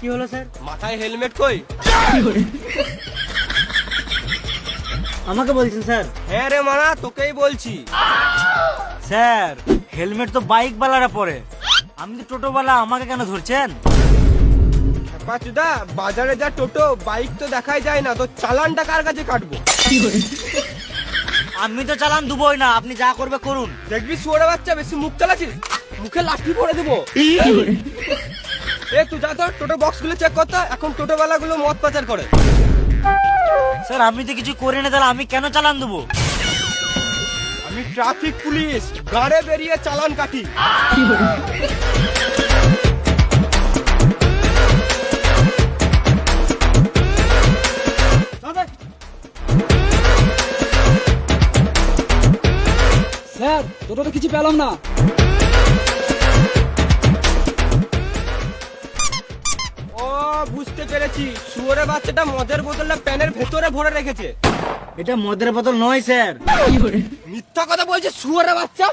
কি হলো স্যার? মাথায় হেলমেট কই? আমাকে বলছেন স্যার? হ্যাঁ রে মানা, তোকেই বলছি। স্যার হেলমেট তো বাইক বালারা পরে, আমি তো টোটো বালা, আমাকে কেন ধরছেন? পাচুদা, বাজারে যা টোটো বাইক তো দেখাই যায় না, তো চালানটা কার কাছে কাটবো? আমি তো চালান দুবই না, আপনি যা করবে করুন। দেখবি শুয়োরে বাচ্চা, বেশি মুখ চালাচ্ছিস, মুখে লাঠি পড়ে দেবো। এ তুই যা তো টোটো বক্স গুলো চেক করতে, এখন টোটো বালা গুলো মদ পাচার করে। স্যার আমি তো কিছু করি না, তাহলে আমি কেন চালান দেবো? আমি ট্রাফিক পুলিশ, গাড়ে বেরিয়ে চালান কাটি। স্যার টোটোতে কিছু পেলাম না। ও বুঝতে পেরেছি, শুয়োরে বাচ্চাটা মদের বোতলটা প্যানের ভেতরে ভরে রেখেছে। এটা মদের বোতল নয় স্যার। মিথ্যা কথা বলছে শুয়োরে বাচ্চা।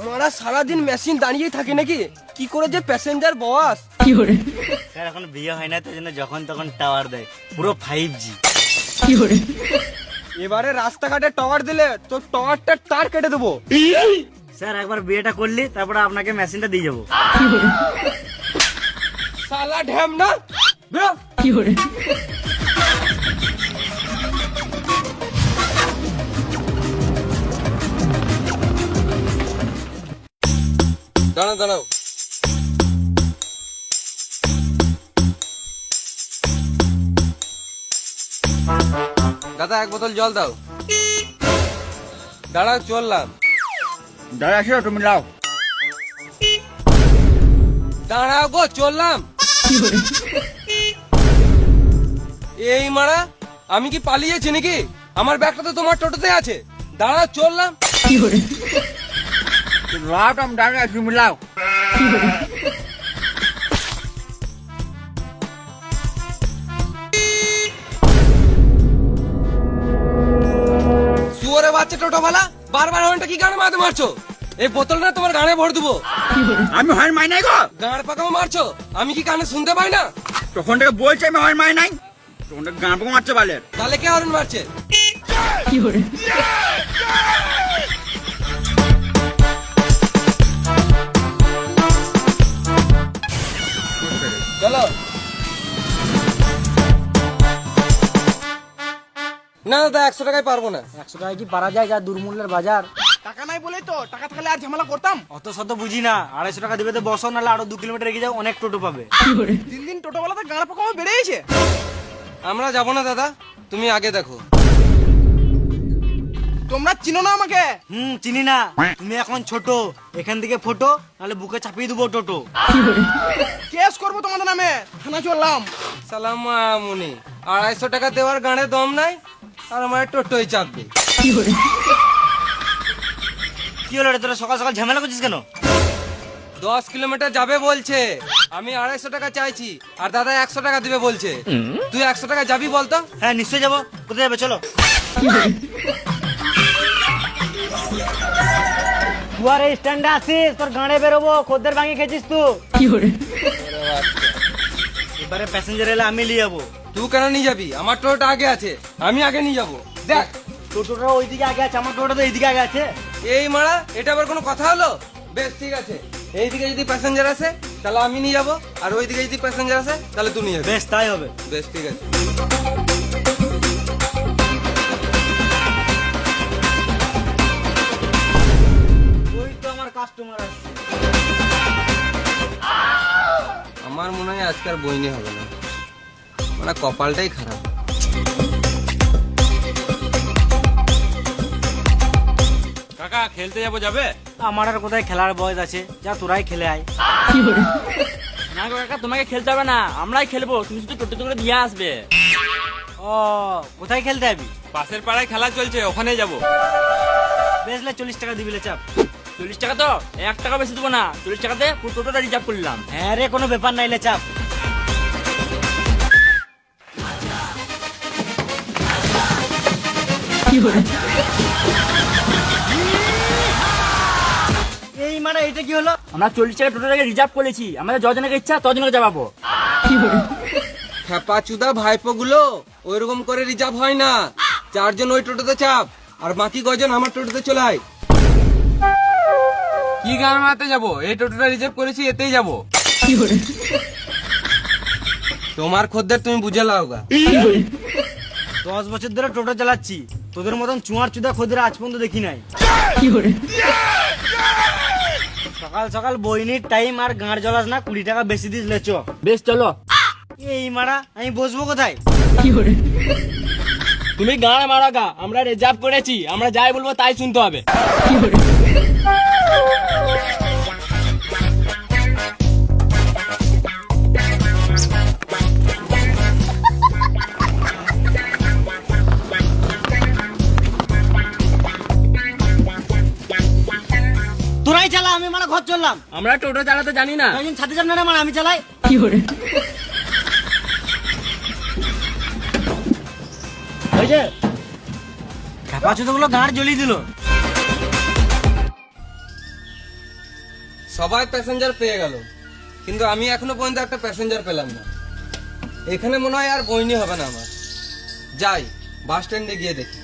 মারা সারাদিন মেশিন দাঁড়িয়ে থাকে নাকি? কি করে যে প্যাসেঞ্জার বস। স্যার এখন বিয়ে হয় না, তাই জন্য যখন তখন টাওয়ার দেয়, পুরো 5G। এবারে রাস্তাঘাটে টাওয়ার দিলে তো টাওয়ারটা তার কেটে দেবো। স্যার একবার বিয়েটা করলি, তারপরে আপনাকে মেশিনটা দিয়ে যাবো। শালা ঢ্যাম না। বেরো। দাঁড়াও দাঁড়াও, দাদা এক বোতল জল দাও। দাঁড়াও চললাম। দাঁড়া আসো, তুমি লাও। দাঁড়াও গো, চললাম। এই মারা, আমি কি পালিয়েছি নাকি? আমার ব্যাগটা তো তোমার টোটোতে আছে। দাঁড়াও চললাম। লাও, তুমি দাঁড়া, তুমি লাও। শুয়োরে বাচ্চা টোটোওয়ালা, বারবার হর্নটা কি গানে মারতে মারছো? এই বোতলটা তোমার গানে ভরে দেবো। আমি হর্ন মাই নাই গো। গাঁড় পাকাও মারছো, আমি কি কানে শুনতে পাই না? তখন থেকে বলছি আমি হর্ন মাই নাই, তখন থেকে গান পাকা মারছে বালের। তাহলে কে হর্ন মারছে? চলো। না দাদা, 100 টাকায় পারবো না। 100 টাকা কি পারা যায়, যা দুর্মূল্যের বাজার। টাকা নাই বলেই তো, টাকা থাকলে আর ঝামেলা করতাম। অত শত বুঝি না, 250 টাকা দিবে তো বসো, নাহলে আরো 2 কিলোমিটার এগিয়ে যাও, অনেক টোটো পাবে। দিন দিন টোটোওয়ালাতে গাঁড় পোকা বেড়েছে। আমরা যাবো না দাদা, তুমি আগে দেখো। তোমরা চিনো না আমাকে? চিনি না, তুমি এখন ছোট, এখান থেকে ফটো, নাহলে বুকে চাপিয়ে দেবো টোটো। কেস করবো তোমাদের নামে, থানা চললাম। সালাম মুনি, 250 টাকা দেওয়ার গানে দম নাই, আর আমার টোটোই চাপবে। কি হলো রে, তোরা সকাল সকাল ঝামেলা করছিস কেন? 10 কিলোমিটার যাবে বলছে, আমি 250 টাকা চাইছি, আর দাদা 100 টাকা দিবে বলছে। তুই 100 টাকা যাবি বলতো? হ্যাঁ নিশ্চয়ই যাবো। কোথায় যাবে চলো। দুয়ারে স্ট্যান্ডে আসিস, তোর গাড়ে বেরোবো, খদ্দের ভাঙি খেয়েছিস তুই। এবারে প্যাসেঞ্জার এলে আমি নিয়ে যাবো। তুই কেন নিয়ে যাবি? আমার টোটোটা আগে আছে, আমি আগে নিয়ে যাবো। দেখ টোটোটা ওইদিকে আগে আছে, আমার টোটোটা তো এইদিকে আগে আছে। এই মারা, এটা আবার কোনো কথা হলো? বেশ ঠিক আছে, এইদিকে যদি প্যাসেঞ্জার আসে তাহলে আমি নিয়ে যাবো, আর ওইদিকে যদি প্যাসেঞ্জার আসে তাহলে তুই নিয়ে যাবি। বেশ তাই হবে। বেশ ঠিক আছে। ওই তো আমার কাস্টমার আসছে। আমার মনে হয় আজকাল বইনি হবে না, মানে কপালটাই খারাপ। কাকা খেলতে যাবো, যাবে? আমার আর কোথায় খেলার বয়স আছে, যা তোরাই খেলে আয়। না গো কাকা, তোমাকে খেলতে হবে না, আমরাই খেলবো, তুমি শুধু টোটো করে দিয়ে আসবে। ও কোথায় খেলতে যাবি? পাশের পাড়ায় খেলা চলছে, ওখানে যাবো। বেশলে 40 টাকা দিবিলে চাপ। 40 টাকা তো 1 টাকা বেশি দেবো না, 40 টাকাতে পুরো টোটোটা রিজার্ভ করলাম। হ্যাঁ রে, কোনো ব্যাপার নাইলে চাপ। এই মারা এটা কি হলো? আমরা 40 টাকা টোটোটাকে রিজার্ভ করেছি, আমাদের যজনকে ইচ্ছা তজনকে যাবো। হ্যাপা চুদা ভাইপো গুলো ওইরকম করে রিজার্ভ হয় না, 4 জন ওই টোটোতে চাপ আর বাকি কয়জন আমার টোটোতে চলাই। কি গান মারাতে যাবো? এই টোটোটা রিজার্ভ করেছি, এতেই যাবো। তোমার খদ্দের তুমি বুঝে লাওগা। 10 বছর ধরে টোটো চালাচ্ছি, তোদের মতন চুয়ার চুদা খোদের আজ পর্যন্ত দেখি নাই। সকাল সকাল বইনির টাইম আর গাঁড় জ্বলাস না, 20 টাকা বেশি দিস লেচ। বেশ চলো। এই মারা আমি বসবো কোথায়? তুমি গান মারা গা, আমরা রিজার্ভ করেছি, আমরা যাই বলবো তাই শুনতে হবে। তোরাই চালা, আমি মারা ঘর চললাম। আমরা টোটো চালাতে জানি না। একজন ছাতে যান না মারা, আমি চালাই। ওই যে খেপা চুদোগুলো গাঁড় জ্বলিয়ে দিল। সবাই প্যাসেঞ্জার পেয়ে গেল, কিন্তু আমি এখনো পর্যন্ত একটা প্যাসেঞ্জার পেলাম না। এখানে মনে হয় আর বইনি হবে না আমার। যাই বাস স্ট্যান্ডে গিয়ে দেখি।